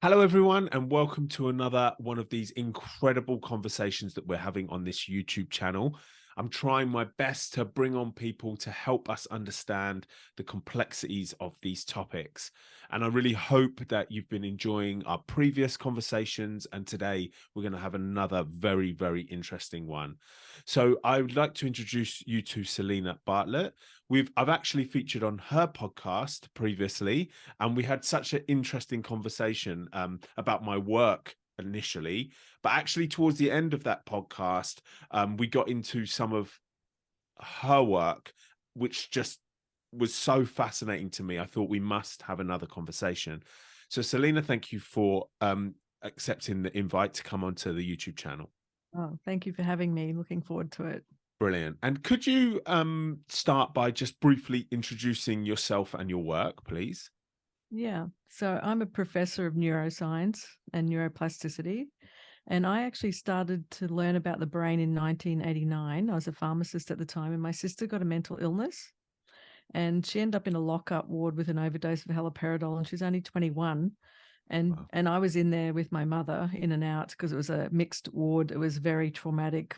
Hello, everyone, and welcome to another one of these incredible conversations that we're having on this YouTube channel. I'm trying my best to bring on people to help us understand the complexities of these topics. And I really hope that you've been enjoying our previous conversations. And today we're going to have another very, very interesting one. So I would like to introduce you to Selena Bartlett. I've actually featured on her podcast previously, and we had such an interesting conversation about my work initially, but actually towards the end of that podcast, we got into some of her work, which just was so fascinating to me. I thought we must have another conversation. So Selena, thank you for accepting the invite to come onto the YouTube channel. Oh, thank you for having me. Looking forward to it. Brilliant. And could you start by just briefly introducing yourself and your work, please? Yeah. So I'm a professor of neuroscience and neuroplasticity. And I actually started to learn about the brain in 1989. I was a pharmacist at the time, and my sister got a mental illness. And she ended up in a lockup ward with an overdose of haloperidol, and she was only 21. Wow. And I was in there with my mother in and out because it was a mixed ward. It was very traumatic,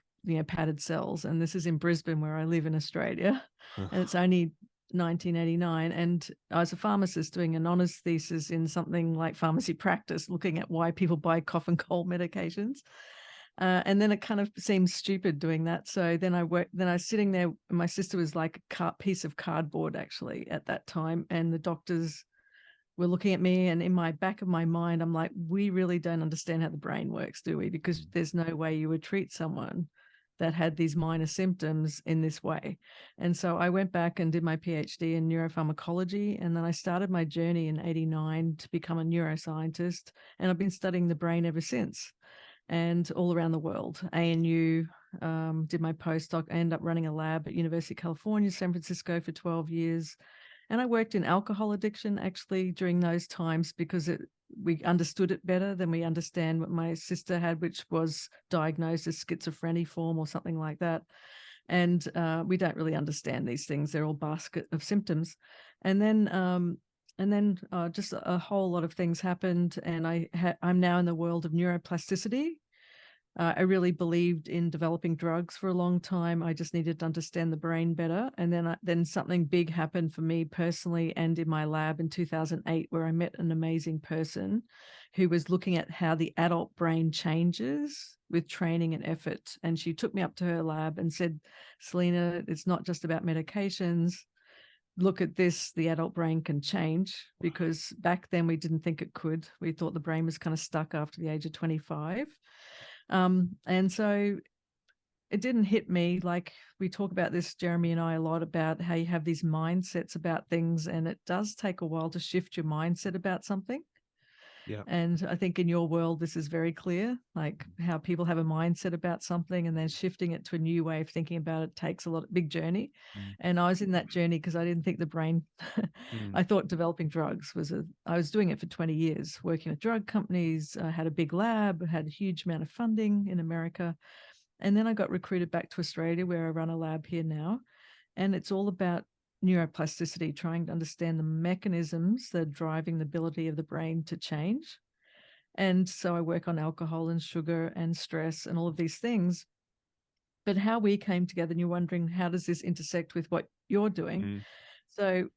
padded cells. And this is in Brisbane, where I live in Australia. And it's only 1989. And I was a pharmacist doing an honours thesis in something like pharmacy practice, looking at why people buy cough and cold medications. And then it kind of seemed stupid doing that. So then I was sitting there, and my sister was like a piece of cardboard actually at that time. And the doctors were looking at me, and in my back of my mind, I'm like, we really don't understand how the brain works, do we? Because there's no way you would treat someone that had these minor symptoms in this way. And so I went back and did my PhD in neuropharmacology. And then I started my journey in 89 to become a neuroscientist. And I've been studying the brain ever since, and all around the world. ANU, did my postdoc. I ended up running a lab at University of California, San Francisco for 12 years. And I worked in alcohol addiction actually during those times because we understood it better than we understand what my sister had, which was diagnosed as schizophreniform or something like that. And we don't really understand these things. They're all basket of symptoms. And then just a whole lot of things happened. And I'm now in the world of neuroplasticity. I really believed in developing drugs for a long time. I just needed to understand the brain better. And then something big happened for me personally and in my lab in 2008, where I met an amazing person who was looking at how the adult brain changes with training and effort. And she took me up to her lab and said, Selena, it's not just about medications. Look at this, the adult brain can change, because back then we didn't think it could. We thought the brain was kind of stuck after the age of 25. And so it didn't hit me. Like, we talk about this, Jeremy and I, a lot about how you have these mindsets about things, and it does take a while to shift your mindset about something. Yeah. And I think in your world, this is very clear, like how people have a mindset about something and then shifting it to a new way of thinking about it takes big journey. And I was in that journey because I didn't think the brain, I thought developing drugs I was doing it for 20 years, working with drug companies. I had a big lab, had a huge amount of funding in America. And then I got recruited back to Australia, where I run a lab here now. And it's all about neuroplasticity, trying to understand the mechanisms that are driving the ability of the brain to change. And so I work on alcohol and sugar and stress and all of these things. But how we came together, and you're wondering, how does this intersect with what you're doing? So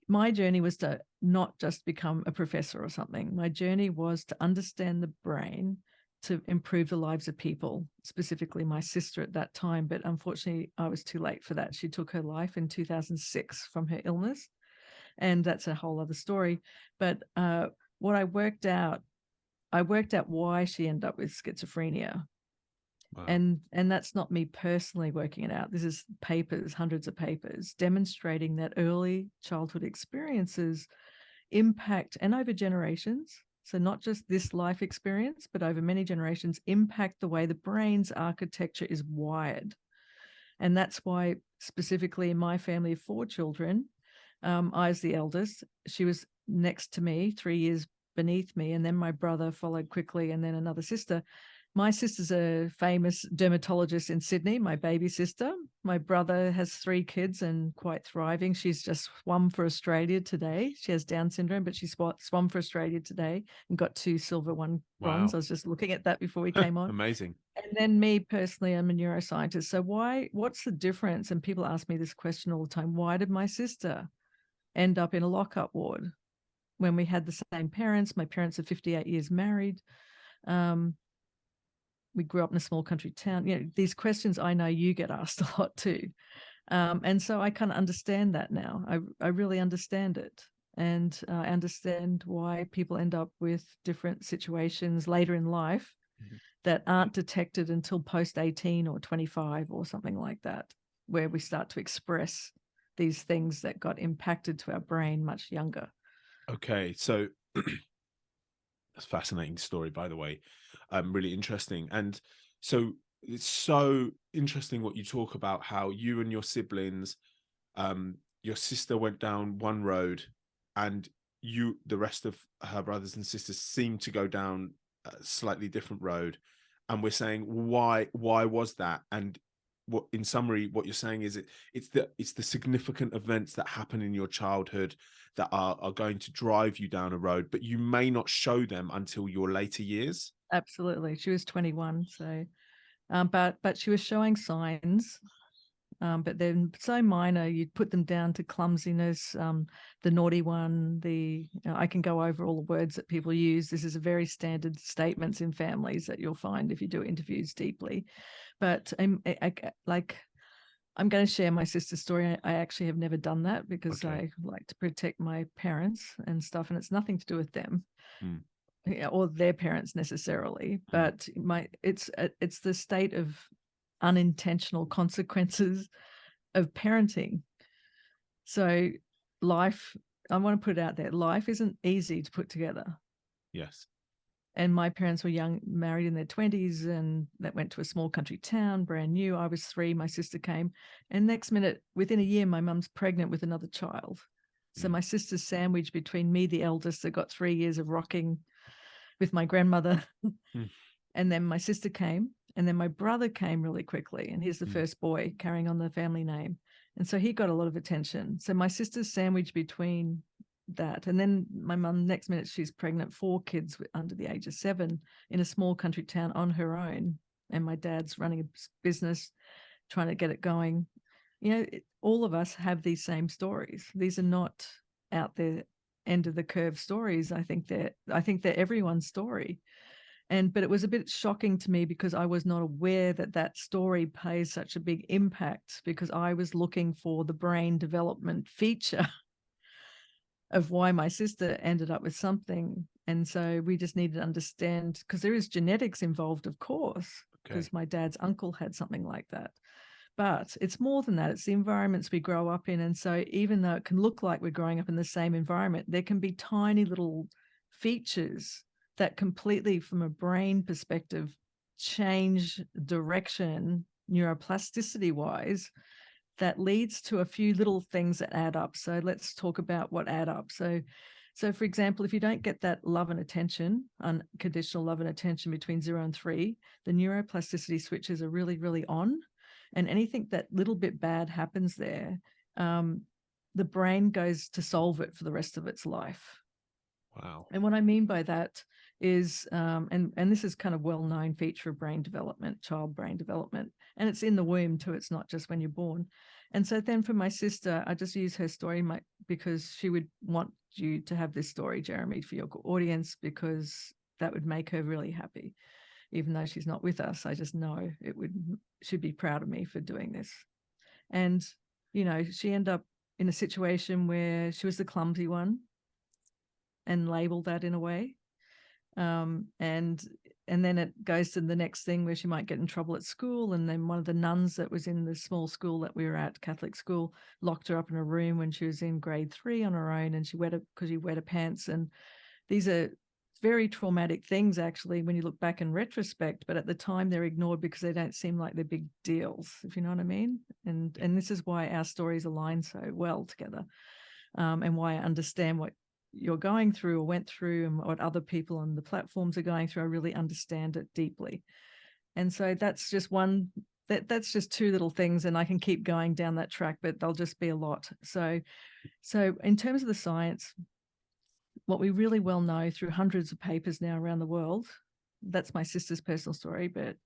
my journey was to not just become a professor or something. My journey was to understand the brain to improve the lives of people, specifically my sister at that time. But unfortunately, I was too late for that. She took her life in 2006 from her illness. And that's a whole other story. But what I worked out why she ended up with schizophrenia. Wow. And that's not me personally working it out. This is papers, hundreds of papers, demonstrating that early childhood experiences impact, and over generations, so not just this life experience, but over many generations, impact the way the brain's architecture is wired. And that's why, specifically in my family of 4 children, I was the eldest. She was next to me, 3 years beneath me, and then my brother followed quickly, and then another sister. My sister's a famous dermatologist in Sydney, my baby sister. My brother has 3 kids and quite thriving. She's just swum for Australia today. She has Down syndrome, but she swum for Australia today and got 2 silver, 1 bronze. Wow. I was just looking at that before we came on. Amazing. And then me personally, I'm a neuroscientist. So what's the difference? And people ask me this question all the time. Why did my sister end up in a lockup ward when we had the same parents? My parents are 58 years married. We grew up in a small country town. You know, these questions I know you get asked a lot too. And so I kind of understand that now. I really understand it. And I understand why people end up with different situations later in life that aren't detected until post 18 or 25 or something like that, where we start to express these things that got impacted to our brain much younger. Okay, so that's a fascinating story, by the way. Really interesting. And so it's so interesting what you talk about, how you and your siblings, your sister went down one road and the rest of her brothers and sisters seem to go down a slightly different road. And we're saying, why was that? And what, in summary, what you're saying is it's the significant events that happen in your childhood that are going to drive you down a road, but you may not show them until your later years. Absolutely. She was 21. So, but she was showing signs, but they're so minor, you'd put them down to clumsiness, the naughty one, I can go over all the words that people use. This is a very standard statements in families that you'll find if you do interviews deeply. But I'm going to share my sister's story. I actually have never done that because Okay. I like to protect my parents and stuff, and it's nothing to do with them. Mm. Or their parents necessarily, but it's the state of unintentional consequences of parenting. So life, I want to put it out there, life isn't easy to put together. Yes. And my parents were young, married in their 20s, and that went to a small country town, brand new. I was 3, my sister came, and next minute, within a year, my mum's pregnant with another child. So my sister's sandwiched between me, the eldest, that got 3 years of rocking with my grandmother. And then my sister came, and then my brother came really quickly, and he's the first boy carrying on the family name. And so he got a lot of attention. So my sister's sandwiched between that. And then my mum, next minute, she's pregnant, 4 kids under the age of 7 in a small country town on her own. And my dad's running a business, trying to get it going. You know, all of us have these same stories. These are not out there end of the curve stories. I think they're everyone's story. But it was a bit shocking to me because I was not aware that story plays such a big impact, because I was looking for the brain development feature of why my sister ended up with something. And so we just needed to understand, because there is genetics involved, of course, because my dad's uncle had something like that. But it's more than that. It's the environments we grow up in. And so even though it can look like we're growing up in the same environment, there can be tiny little features that completely, from a brain perspective, change direction neuroplasticity wise, that leads to a few little things that add up. So let's talk about what add up. So for example, if you don't get that love and attention, unconditional love and attention between 0 and 3, the neuroplasticity switches are really, really on. And anything that little bit bad happens there, the brain goes to solve it for the rest of its life. Wow. And what I mean by that is, and this is kind of well-known feature of brain development, child brain development, and it's in the womb too. It's not just when you're born. And so then for my sister, I just use her story because she would want you to have this story, Jeremy, for your audience, because that would make her really happy. Even though she's not with us, I just know she'd be proud of me for doing this. And, you know, she ended up in a situation where she was the clumsy one, and labeled that in a way. And then it goes to the next thing where she might get in trouble at school. And then one of the nuns that was in the small school that we were at, Catholic school, locked her up in a room when she was in grade 3 on her own, and she wet her pants. And these are very traumatic things, actually, when you look back in retrospect, but at the time they're ignored because they don't seem like they're big deals, if you know what I mean. And this is why our stories align so well together, and why I understand what you're going through or went through and what other people on the platforms are going through, I really understand it deeply. And so that's just that's just two little things, and I can keep going down that track, but there'll just be a lot. So in terms of the science, what we really well know through hundreds of papers now around the world, that's my sister's personal story, but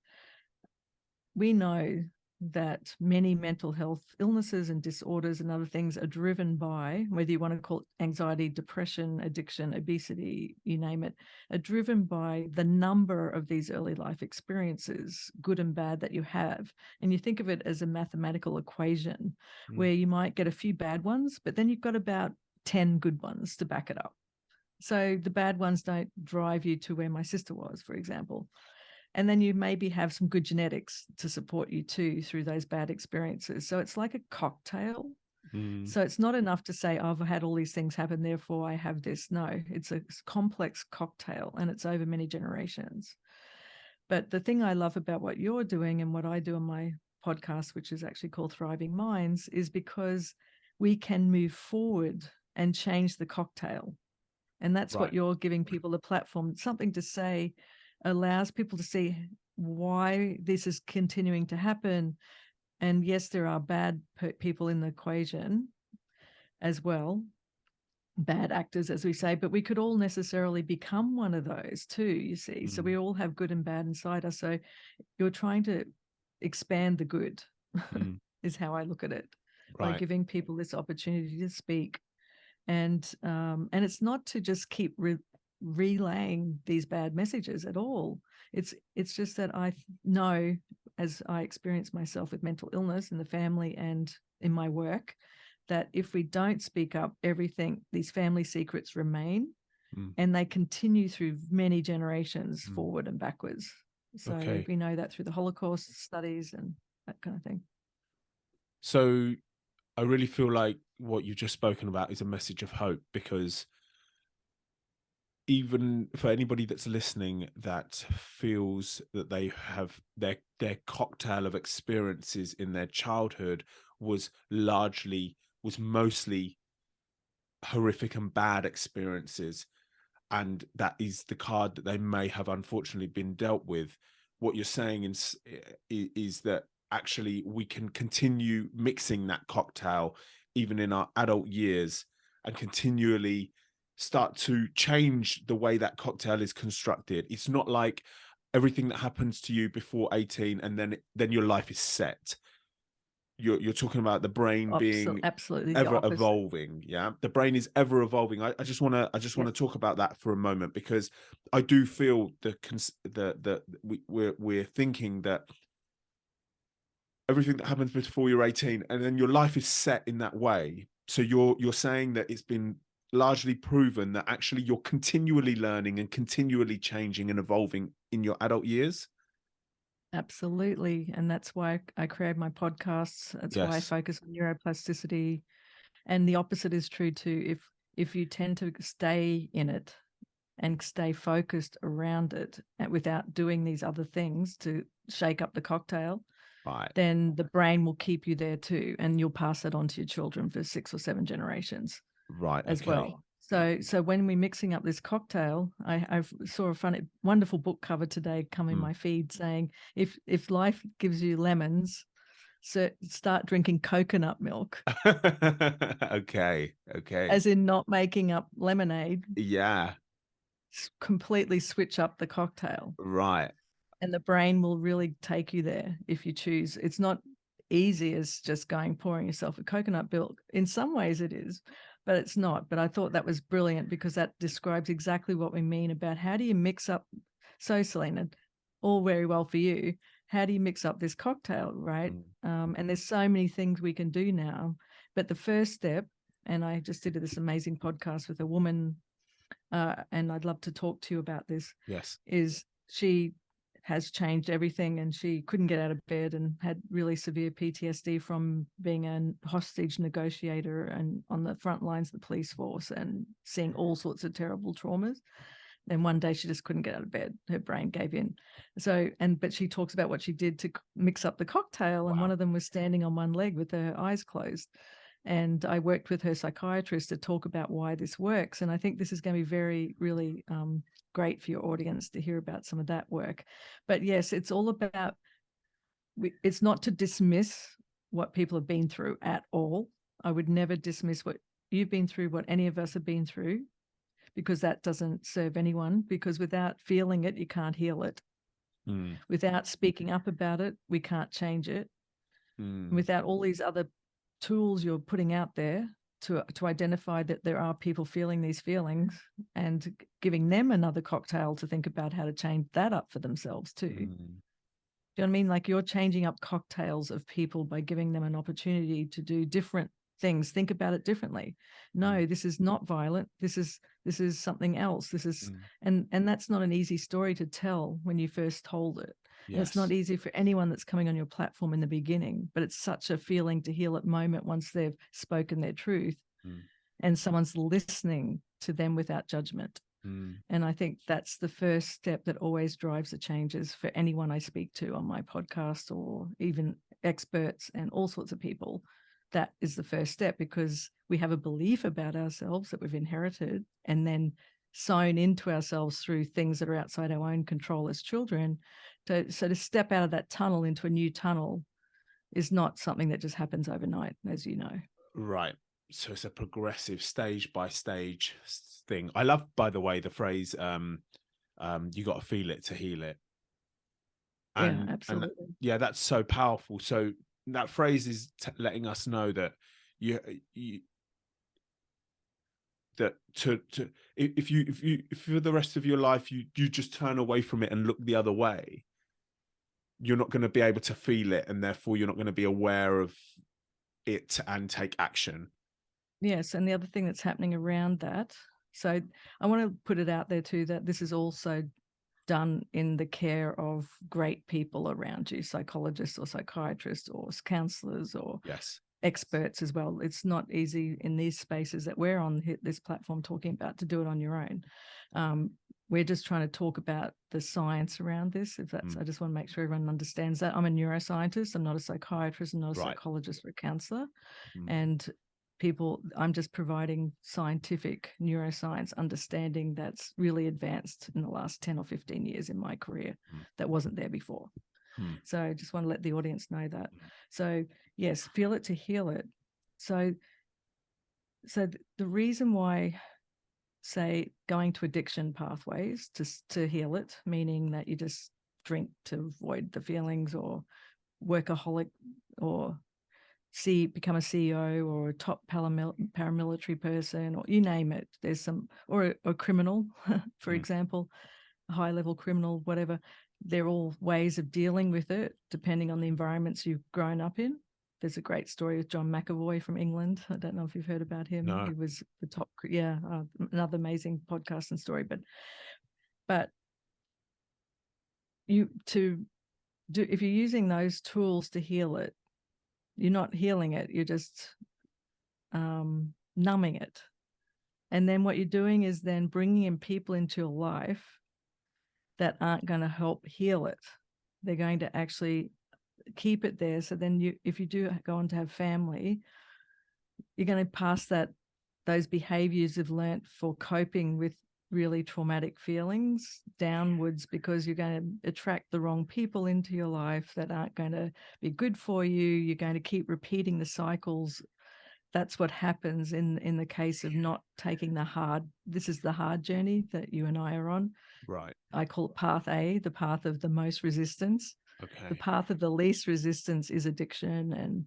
we know that many mental health illnesses and disorders and other things are driven by, whether you want to call it anxiety, depression, addiction, obesity, you name it, are driven by the number of these early life experiences, good and bad, that you have. And you think of it as a mathematical equation where you might get a few bad ones, but then you've got about 10 good ones to back it up. So the bad ones don't drive you to where my sister was, for example. And then you maybe have some good genetics to support you too through those bad experiences. So it's like a cocktail. So it's not enough to say, oh, I've had all these things happen, therefore I have this. No, it's a complex cocktail, and it's over many generations. But the thing I love about what you're doing and what I do on my podcast, which is actually called Thriving Minds, is because we can move forward and change the cocktail. And that's what you're giving people a platform, something to say, allows people to see why this is continuing to happen. And yes, there are bad people in the equation as well, bad actors, as we say, but we could all necessarily become one of those too, you see. So we all have good and bad inside us. So you're trying to expand the good is how I look at it, by giving people this opportunity to speak. And it's not to just keep relaying these bad messages at all. It's just that I know, as I experience myself with mental illness in the family and in my work, that if we don't speak up, these family secrets remain, and they continue through many generations forward and backwards. So we know that through the Holocaust studies and that kind of thing. So I really feel like what you've just spoken about is a message of hope, because even for anybody that's listening that feels that they have their cocktail of experiences in their childhood was mostly horrific and bad experiences, and that is the card that they may have unfortunately been dealt with, what you're saying is that actually we can continue mixing that cocktail even in our adult years and continually start to change the way that cocktail is constructed. It's not like everything that happens to you before 18 and then your life is set. You're talking about the brain being absolutely ever evolving. Yeah, the brain is ever evolving. I just want to talk about that for a moment, because I do feel we're thinking that everything that happens before you're 18 and then your life is set in that way. So you're saying that it's been largely proven that actually you're continually learning and continually changing and evolving in your adult years. Absolutely. And that's why I create my podcasts. That's why I focus on neuroplasticity. And the opposite is true too. If you tend to stay in it and stay focused around it without doing these other things to shake up the cocktail, then the brain will keep you there too. And you'll pass it on to your children for 6 or 7 generations as well. So when we're mixing up this cocktail, I saw a wonderful book cover today come in my feed saying, if life gives you lemons, so start drinking coconut milk. Okay. As in not making up lemonade. Yeah. Completely switch up the cocktail. Right. And the brain will really take you there if you choose. It's not easy as just pouring yourself a coconut milk. In some ways it is, but it's not. But I thought that was brilliant, because that describes exactly what we mean about how do you mix up. So Selena, all very well for you. How do you mix up this cocktail, right? And there's so many things we can do now. But the first step, and I just did this amazing podcast with a woman, and I'd love to talk to you about this. Yes. Is she has changed everything, and she couldn't get out of bed and had really severe PTSD from being a hostage negotiator and on the front lines of the police force and seeing all sorts of terrible traumas. Then one day she just couldn't get out of bed. Her brain gave in. But she talks about what she did to mix up the cocktail. And one of them was standing on one leg with her eyes closed. And I worked with her psychiatrist to talk about why this works. And I think this is going to be very, really great for your audience to hear about some of that work. But yes, it's all about, it's not to dismiss what people have been through at all. I would never dismiss what you've been through, what any of us have been through, because that doesn't serve anyone, because without feeling it, you can't heal it. Without speaking up about it, we can't change it. Without all these other tools you're putting out there to identify that there are people feeling these feelings and giving them another cocktail to think about how to change that up for themselves too. Do you know what I mean? Like, you're changing up cocktails of people by giving them an opportunity to do different things, think about it differently. No, this is not violent. This is something else. This is, and that's not an easy story to tell when you first told it. Yes. And it's not easy for anyone that's coming on your platform in the beginning, but it's such a feeling to heal at moment once they've spoken their truth and someone's listening to them without judgment. And I think that's the first step that always drives the changes for anyone I speak to on my podcast, or even experts and all sorts of people. That is the first step, because we have a belief about ourselves that we've inherited and then sewn into ourselves through things that are outside our own control as children. So to step out of that tunnel into a new tunnel is not something that just happens overnight, as you know. Right. So it's a progressive, stage by stage thing. I love, by the way, the phrase, you got to feel it to heal it. And, yeah, absolutely. And yeah, that's so powerful. So that phrase is letting us know that if for the rest of your life you just turn away from it and look the other way, you're not going to be able to feel it, and therefore you're not going to be aware of it and take action. Yes, and the other thing that's happening around that, so I want to put it out there too, that this is also done in the care of great people around you, psychologists or psychiatrists or counselors or experts as well. It's not easy in these spaces that we're on this platform talking about to do it on your own. We're just trying to talk about the science around this. If that's, I just want to make sure everyone understands that. I'm a neuroscientist. I'm not a psychiatrist. I'm not a psychologist or a counselor. And I'm just providing scientific neuroscience understanding that's really advanced in the last 10 or 15 years in my career that wasn't there before. So I just want to let the audience know that. So yes, feel it to heal it. So the reason why, say, going to addiction pathways to heal it, meaning that you just drink to avoid the feelings, or workaholic, or become a CEO or a top paramilitary person, or you name it. There's some, or a criminal, for example, a high-level criminal, whatever. They're all ways of dealing with it, depending on the environments you've grown up in. There's a great story with John McAvoy from England. I don't know if you've heard about him. No. He was the top, another amazing podcast and story. But if you're using those tools to heal it, you're not healing it. You're just numbing it. And then what you're doing is then bringing in people into your life that aren't going to help heal it. They're going to actually keep it there. So then if you do go on to have family, you're going to pass those behaviors you've learnt for coping with really traumatic feelings downwards, because you're going to attract the wrong people into your life that aren't going to be good for you. You're going to keep repeating the cycles. That's what happens in the case of not taking this is the hard journey that you and I are on. Right. I call it path A, the path of the most resistance. Okay. The path of the least resistance is addiction and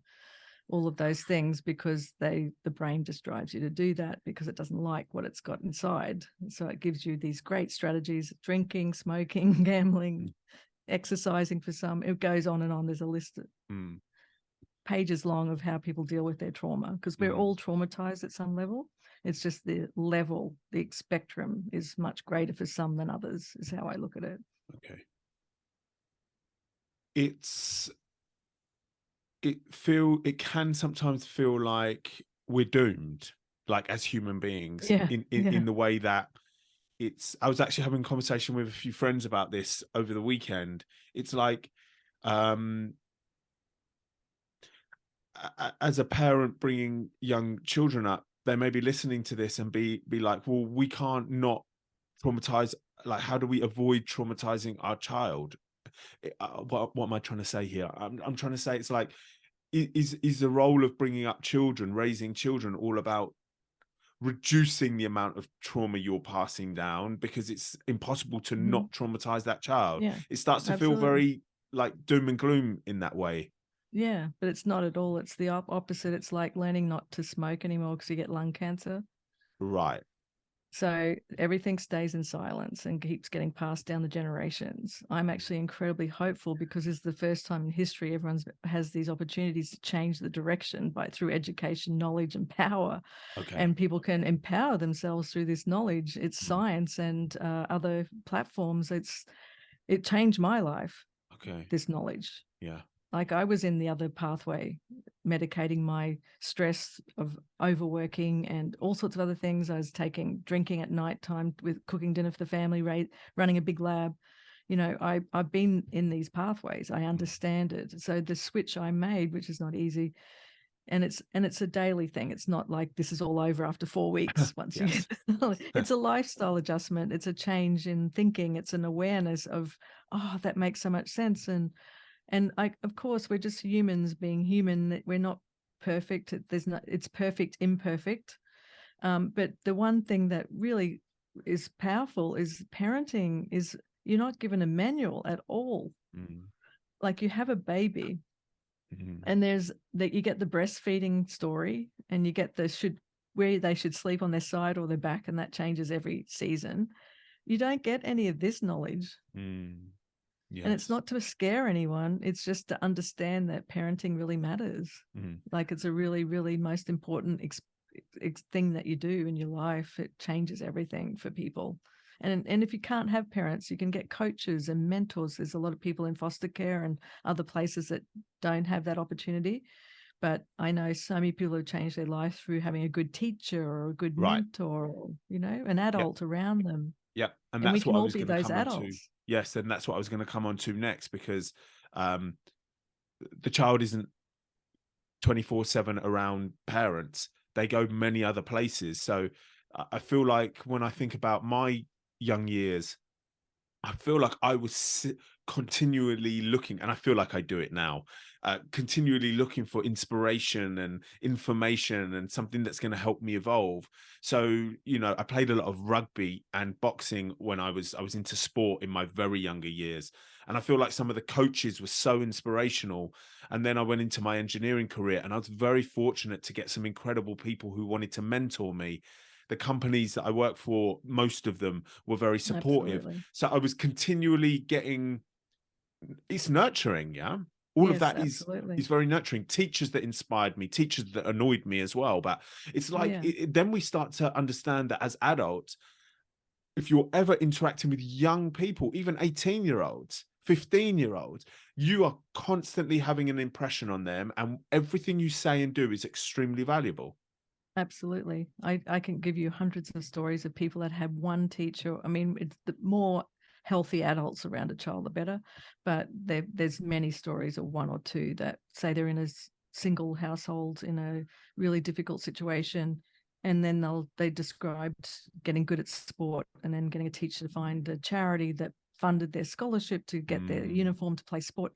all of those things, because the brain just drives you to do that because it doesn't like what it's got inside. So it gives you these great strategies: drinking, smoking, gambling, exercising for some. It goes on and on. There's a list of pages long of how people deal with their trauma, because we're all traumatized at some level. It's just the spectrum is much greater for some than others, is how I look at it. Okay. It can sometimes feel like we're doomed, like as human beings, in the way that I was actually having a conversation with a few friends about this over the weekend. It's like, as a parent bringing young children up, they may be listening to this and be like, well, we can't not traumatize. Like, how do we avoid traumatizing our child? What am I trying to say here? I'm trying to say it's like, is the role of bringing up children, raising children, all about reducing the amount of trauma you're passing down, because it's impossible to Mhm. not traumatize that child? Yeah, It starts to feel absolutely. very like doom and gloom in that way. Yeah, but it's not at all. It's the opposite. It's like learning not to smoke anymore because you get lung cancer. Right. So everything stays in silence and keeps getting passed down the generations. I'm actually incredibly hopeful because it's the first time in history everyone has these opportunities to change the direction through education, knowledge, and power. Okay. And people can empower themselves through this knowledge. It's science and other platforms. It changed my life, Okay. this knowledge. Yeah. Like I was in the other pathway, medicating my stress of overworking and all sorts of other things. I was drinking at nighttime with cooking dinner for the family, running a big lab. I've been in these pathways. I understand it. So the switch I made, which is not easy, and it's a daily thing. It's not like this is all over after 4 weeks. Yes. It's a lifestyle adjustment. It's a change in thinking. It's an awareness of, oh, that makes so much sense. And of course, we're just humans being human. We're not perfect. It's perfect, imperfect. But the one thing that really is powerful is parenting is you're not given a manual at all. Mm. Like you have a baby and there's that you get the breastfeeding story and you get where they should sleep on their side or their back, and that changes every season. You don't get any of this knowledge. Mm. And it's Yes. not to scare anyone. It's just to understand that parenting really matters. Mm. Like it's a really, really most important thing that you do in your life. It changes everything for people. And if you can't have parents, you can get coaches and mentors. There's a lot of people in foster care and other places that don't have that opportunity. But I know so many people have changed their life through having a good teacher or a good Right. mentor, or, an Yep. adult around them. Yep. And And we that's can what I all was be going to those come on to. adults. Yes, and that's what I was going to come on to next, because um, the child isn't 24/7 around parents. They go many other places. So I feel like when I think about my young years, I feel like I was continually looking, and I feel like I do it now, continually looking for inspiration and information and something that's going to help me evolve. So, I played a lot of rugby and boxing when I was into sport in my very younger years. And I feel like some of the coaches were so inspirational. And then I went into my engineering career, and I was very fortunate to get some incredible people who wanted to mentor me. The companies that I work for, most of them were very supportive. Absolutely. So I was continually getting, it's nurturing, yeah. All of Yes, that is absolutely. very nurturing. Teachers that inspired me, teachers that annoyed me as well. But it's like Yeah, then we start to understand that as adults, if you're ever interacting with young people, even 18-year-olds, 15-year-olds, you are constantly having an impression on them, and everything you say and do is extremely valuable. absolutely. I can give you hundreds of stories of people that had one teacher. I mean, it's the more healthy adults around a child, the better. But there's many stories of one or two that say they're in a single household in a really difficult situation, and then they described getting good at sport and then getting a teacher to find a charity that funded their scholarship to get their Mm, uniform to play sport.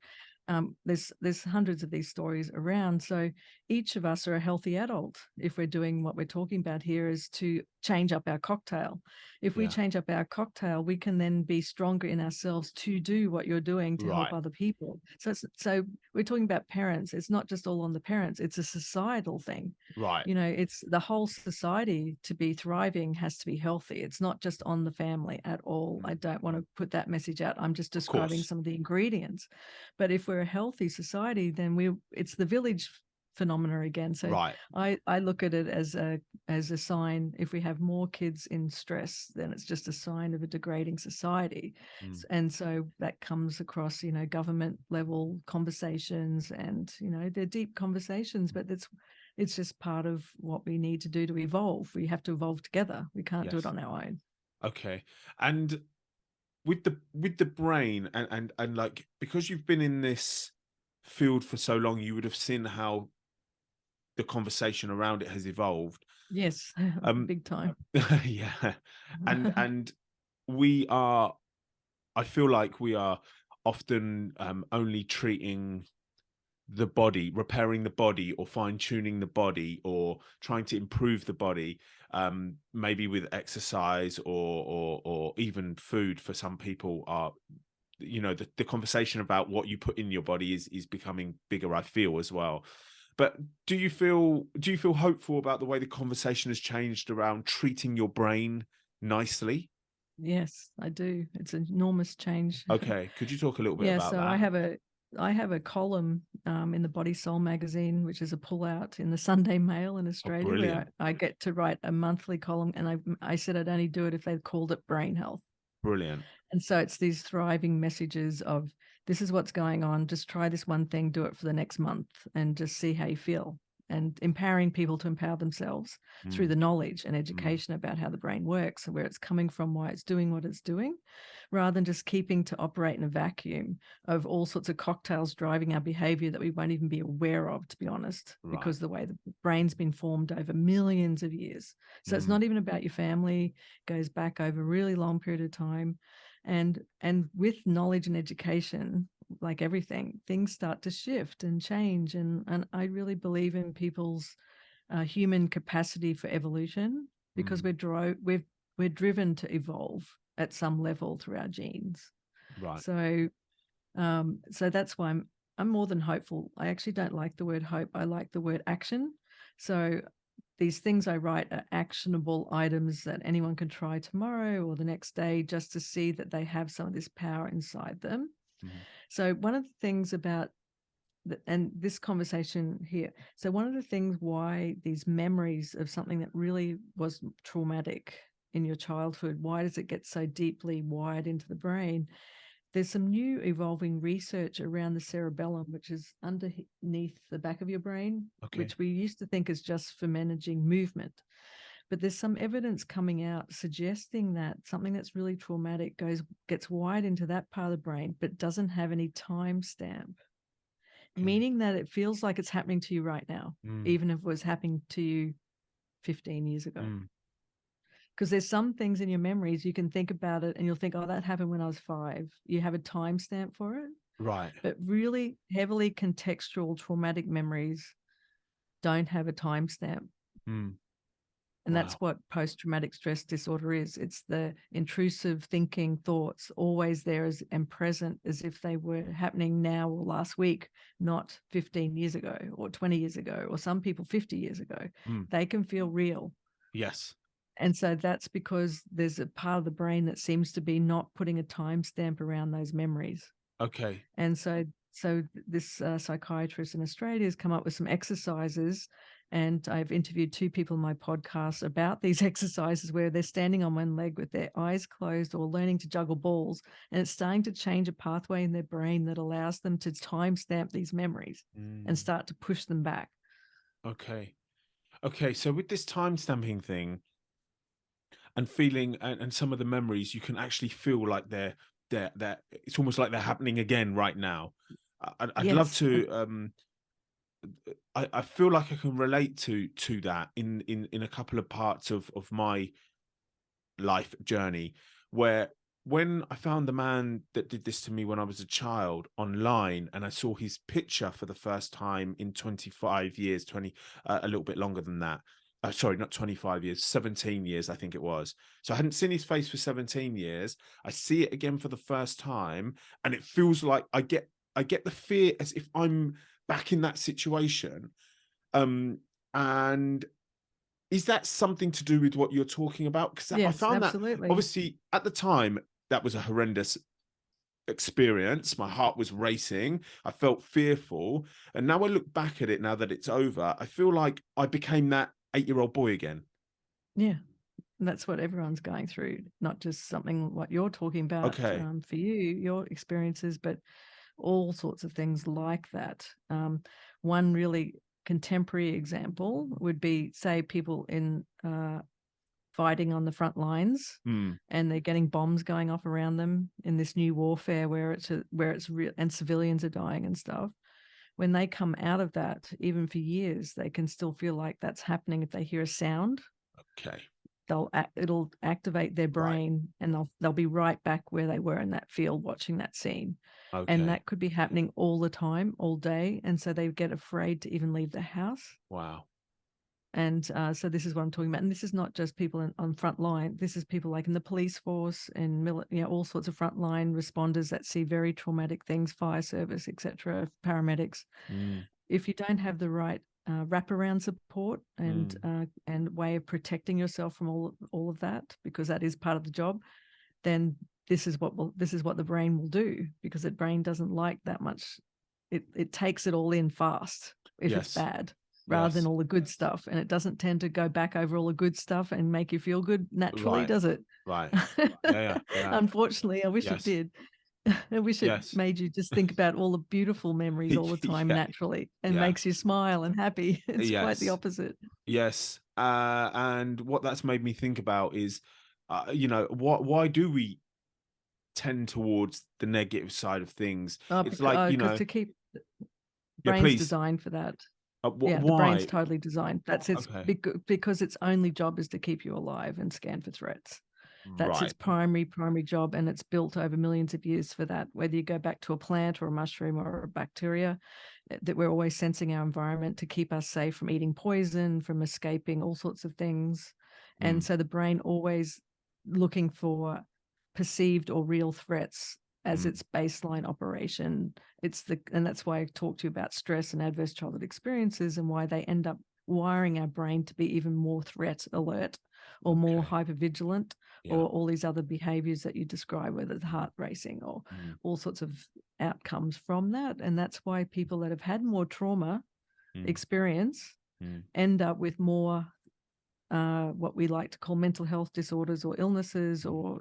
There's hundreds of these stories around. So each of us are a healthy adult if we're doing what we're talking about here, is to change up our cocktail. If we yeah, change up our cocktail, we can then be stronger in ourselves to do what you're doing to help right, other people. So we're talking about parents. It's not just all on the parents. It's a societal thing. right. It's the whole society to be thriving has to be healthy. It's not just on the family at all. I Mm, don't want to put that message out. I'm just of describing course, some of the ingredients. But if we're a healthy society, then it's the village phenomena again. So right. I look at it as a sign. If we have more kids in stress, then it's just a sign of a degrading society. Mm, And so that comes across, government level conversations, and they're deep conversations, but it's just part of what we need to do to evolve. We have to evolve together. We can't do it yes. on our own. Okay. And with the brain, and like, because you've been in this field for so long, you would have seen how the conversation around it has evolved. Yes, big time. Yeah. And we are, I feel like we are often only treating the body, repairing the body, or fine-tuning the body, or trying to improve the body, maybe with exercise or even food. For some people, are, you know, the conversation about what you put in your body is becoming bigger, I feel, as well. But do you feel hopeful about the way the conversation has changed around treating your brain nicely? Yes, I do. It's an enormous change. Okay, could you talk a little bit Yeah, about so that? I have a column in the Body Soul magazine, which is a pullout in the Sunday Mail in Oh, Australia, where brilliant. I get to write a monthly column, and I said I'd only do it if they called it brain health. Brilliant. And so it's these thriving messages of, this is what's going on. Just try this one thing, do it for the next month, and just see how you feel. And empowering people to empower themselves through Mm, the knowledge and mm, education about how the brain works and where it's coming from, why it's doing what it's doing, rather than just keeping to operate in a vacuum of all sorts of cocktails driving our behavior that we won't even be aware of, to be honest, right. because the way the brain's been formed over millions of years. So it's Mm, not even about your family, it goes back over a really long period of time. And with knowledge and education, like everything, things start to shift and change. And I really believe in people's human capacity for evolution, because mm, we're driven to evolve at some level through our genes. right. So so that's why I'm more than hopeful. I actually don't like the word hope. I like the word action. So these things I write are actionable items that anyone can try tomorrow or the next day, just to see that they have some of this power inside them. Mm, So one of the things about and this conversation here, so one of the things why these memories of something that really was traumatic in your childhood, why does it get so deeply wired into the brain? There's some new evolving research around the cerebellum, which is underneath the back of your brain, okay. which we used to think is just for managing movement. But there's some evidence coming out suggesting that something that's really traumatic gets wired into that part of the brain, but doesn't have any timestamp, Okay. meaning that it feels like it's happening to you right now, Mm, even if it was happening to you 15 years ago. mm, Because there's some things in your memories you can think about it and you'll think, oh, that happened when I was 5. You have a timestamp for it. right. But really heavily contextual traumatic memories don't have a timestamp. Mm, And that's wow. what post-traumatic stress disorder is. It's the intrusive thinking thoughts always there and present as if they were happening now or last week, not 15 years ago or 20 years ago, or some people 50 years ago. Mm, They can feel real. yes. And so that's because there's a part of the brain that seems to be not putting a timestamp around those memories. Okay. And so this psychiatrist in Australia has come up with some exercises, and I've interviewed 2 people in my podcast about these exercises where they're standing on one leg with their eyes closed or learning to juggle balls, and it's starting to change a pathway in their brain that allows them to timestamp these memories and Mm, start to push them back. okay. Okay. So with this time stamping thing and feeling and some of the memories, you can actually feel like they're it's almost like they're happening again right now. I'd love Yes. to I feel like I can relate to that in a couple of parts of my life journey, where when I found the man that did this to me when I was a child online, and I saw his picture for the first time in 25 years, 20, a little bit longer than that. Sorry, not 25 years, 17 years, I think it was. So I hadn't seen his face for 17 years. I see it again for the first time, and it feels like I get the fear as if I'm back in that situation. And is that something to do with what you're talking about? Because I Yes, found that absolutely. obviously at the time that was a horrendous experience. My heart was racing. I felt fearful. And now I look back at it, now that it's over, I feel like I became that 8-year-old boy again. Yeah. And that's what everyone's going through, not just something what you're talking about Okay. for you, your experiences, but all sorts of things like that. One really contemporary example would be, say, people in fighting on the front lines, Hmm. and they're getting bombs going off around them in this new warfare where it's real and civilians are dying and stuff. when they come out of that, even for years, they can still feel like that's happening. If they hear a sound, Okay. it'll activate their brain, and they'll be right back where they were in that field watching that scene. Okay. And that could be happening all the time, all day, and so they get afraid to even leave the house. Wow. And so this is what I'm talking about. And this is not just people on front line. This is people like in the police force and all sorts of frontline responders that see very traumatic things, fire service, etc., paramedics. If you don't have the right wraparound support and way of protecting yourself from all of that, because that is part of the job, then this is what the brain will do, because the brain doesn't like that much. It takes it all in fast if it's bad, rather than all the good stuff. And it doesn't tend to go back over all the good stuff and make you feel good naturally, does it? Right. Yeah. Unfortunately, I wish it did. I wish it made you just think about all the beautiful memories all the time naturally, and makes you smile and happy. It's quite the opposite. Yes. And what that's made me think about is, why do we tend towards the negative side of things? It's like, because to keep yeah, brain's please. designed for that. Why? The brain's totally designed. That's its because its only job is to keep you alive and scan for threats. That's its primary job, and it's built over millions of years for that. Whether you go back to a plant or a mushroom or a bacteria, that we're always sensing our environment to keep us safe from eating poison, from escaping all sorts of things. And so the brain always looking for perceived or real threats as its baseline operation. And that's why I talked to you about stress and adverse childhood experiences, and why they end up wiring our brain to be even more threat alert, or more hypervigilant, or all these other behaviors that you describe, whether it's heart racing or all sorts of outcomes from that. And that's why people that have had more trauma experience end up with more what we like to call mental health disorders or illnesses or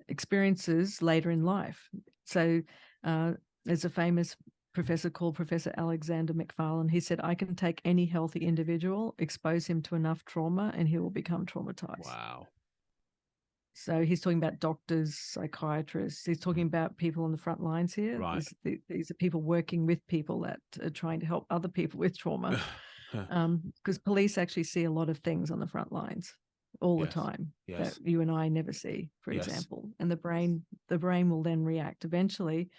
experiences later in life. So there's a famous professor called Professor Alexander McFarlane. He said, I can take any healthy individual, expose him to enough trauma, and he will become traumatized. Wow. So he's talking about doctors, psychiatrists. He's talking about people on the front lines here. Right. These are people working with people that are trying to help other people with trauma. Because police actually see a lot of things on the front lines all the time that you and I never see, for example. And the brain will then react eventually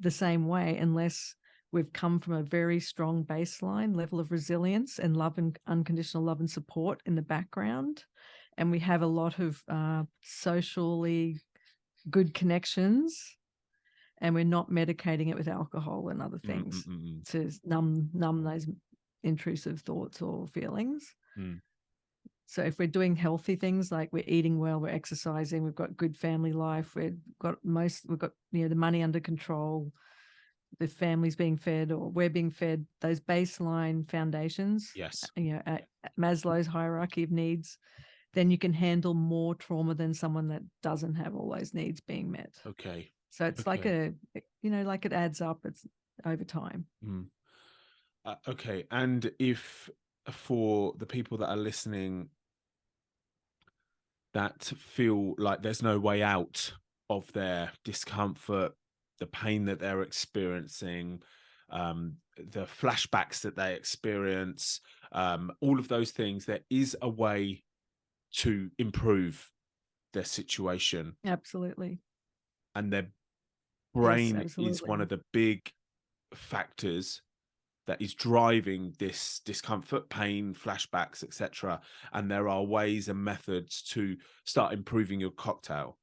the same way, unless we've come from a very strong baseline level of resilience and love and unconditional love and support in the background. And we have a lot of socially good connections, and we're not medicating it with alcohol and other things to numb those intrusive thoughts or feelings. So if we're doing healthy things, like we're eating well, we're exercising, we've got good family life, we've got the money under control, the family's being fed, or we're being fed, those baseline foundations, at Maslow's hierarchy of needs, then you can handle more trauma than someone that doesn't have all those needs being met. Okay. So it's like like it adds up. It's over time. Okay. And if for the people that are listening that feel like there's no way out of their discomfort, the pain that they're experiencing, the flashbacks that they experience, all of those things, there is a way to improve their situation. Absolutely. And their brain is one of the big factors that is driving this discomfort, pain, flashbacks, etc. And there are ways and methods to start improving your cocktail.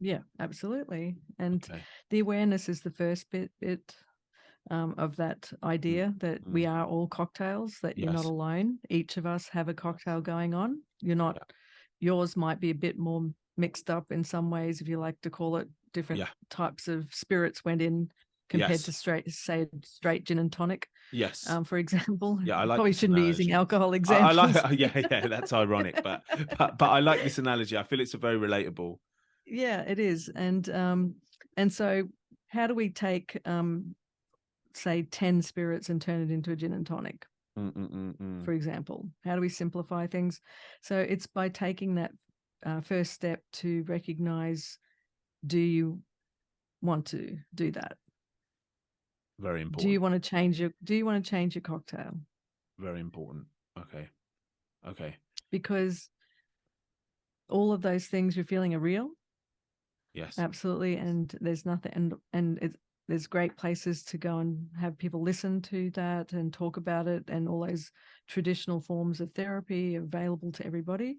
Yeah, absolutely. And the awareness is the first bit of that idea that we are all cocktails, that you're not alone. Each of us have a cocktail going on. You're not, yours might be a bit more mixed up in some ways, if you like to call it. Different types of spirits went in compared to straight gin and tonic. For example. Yeah, I like probably shouldn't analogy. be using alcohol examples. I like that's ironic, but I like this analogy. I feel it's a very relatable. Yeah, it is. And so how do we take say 10 spirits and turn it into a gin and tonic, for example? How do we simplify things? So it's by taking that first step to recognize, do you want to do that? Very Do you important. want to change your cocktail? Very important. Okay. Okay. Because all of those things you're feeling are real. Yes. Absolutely. And there's nothing, there's great places to go and have people listen to that and talk about it, and all those traditional forms of therapy are available to everybody.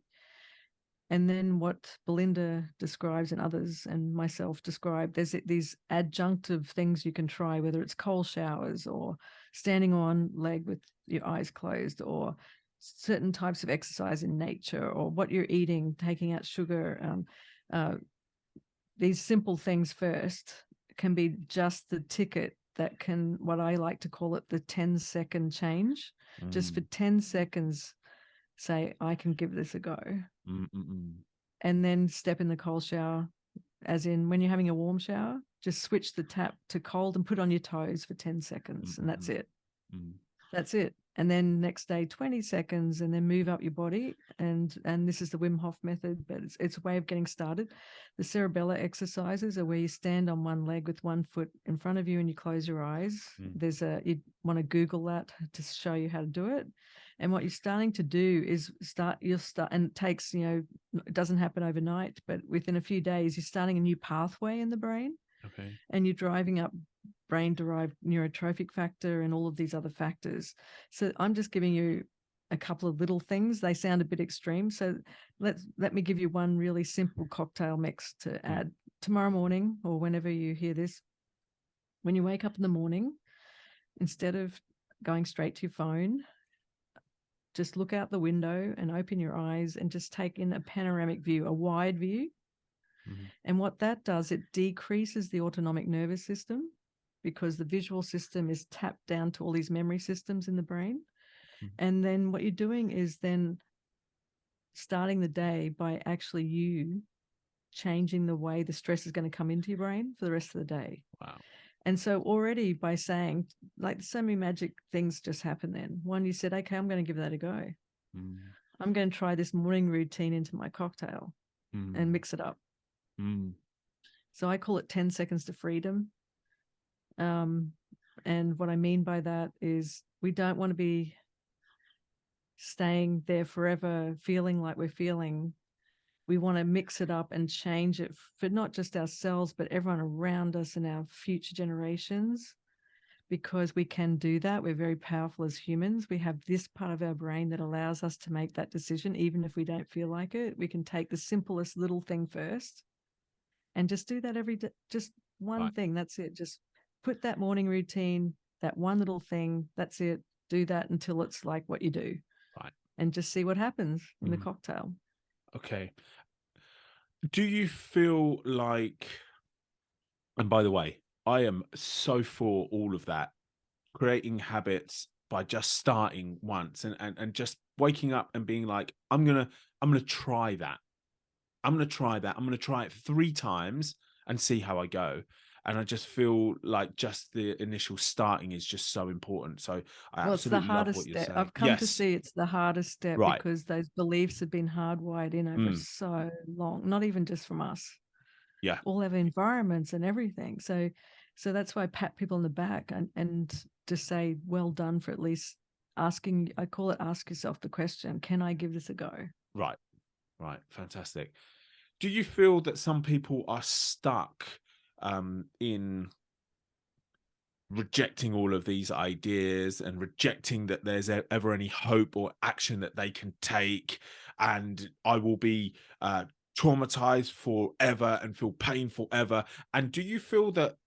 And then what Belinda describes and others and myself describe, there's these adjunctive things you can try, whether it's cold showers or standing on leg with your eyes closed, or certain types of exercise in nature, or what you're eating, taking out sugar. These simple things first can be just the ticket that can, what I like to call it, the 10-second change. Just for 10 seconds, say, I can give this a go. And then step in the cold shower, as in when you're having a warm shower, just switch the tap to cold and put on your toes for 10 seconds. And that's it. That's it. And then next day, 20 seconds, and then move up your body. And this is the Wim Hof method, but it's a way of getting started. The cerebella exercises are where you stand on one leg with one foot in front of you and you close your eyes. You want to Google that to show you how to do it. And what you're starting to do is you'll start, and it takes, it doesn't happen overnight, but within a few days, you're starting a new pathway in the brain. Okay. And you're driving up brain-derived neurotrophic factor and all of these other factors. So I'm just giving you a couple of little things. They sound a bit extreme. So let me give you one really simple cocktail mix to add tomorrow morning, or whenever you hear this. When you wake up in the morning, instead of going straight to your phone, just look out the window and open your eyes and just take in a panoramic view, a wide view. And what that does, it decreases the autonomic nervous system, because the visual system is tapped down to all these memory systems in the brain. And then what you're doing is then starting the day by actually you changing the way the stress is going to come into your brain for the rest of the day. Wow. And so already by saying, like, so many magic things just happen then. One, you said, okay, I'm going to give that a go. I'm going to try this morning routine into my cocktail and mix it up. So I call it 10 seconds to freedom. And what I mean by that is we don't want to be staying there forever feeling like we're feeling. We want to mix it up and change it for not just ourselves, but everyone around us and our future generations, because we can do that. We're very powerful as humans. We have this part of our brain that allows us to make that decision, even if we don't feel like it. We can take the simplest little thing first and just do that every day. Just one thing. That's it. Just put that morning routine, that one little thing. That's it. Do that until it's like what you do. Right. And just see what happens in the cocktail. Okay. Do you feel like, and by the way, I am so for all of that, creating habits by just starting once and just waking up and being like, I'm gonna try that. I'm gonna try that. I'm gonna try it 3 times and see how I go. And I just feel like just the initial starting is just so important. So I Well, it's the absolutely love hardest what you're step. saying. I've come to Yes. see it's the hardest step, Right. because those beliefs have been hardwired in over so long, not even just from us. Yeah. All our environments and everything. So that's why I pat people on the back and just say, well done for at least asking. I call it, ask yourself the question, can I give this a go? Right. Right. Fantastic. Do you feel that some people are stuck in rejecting all of these ideas and rejecting that there's ever any hope or action that they can take, and I will be traumatized forever and feel pain forever? And do you feel that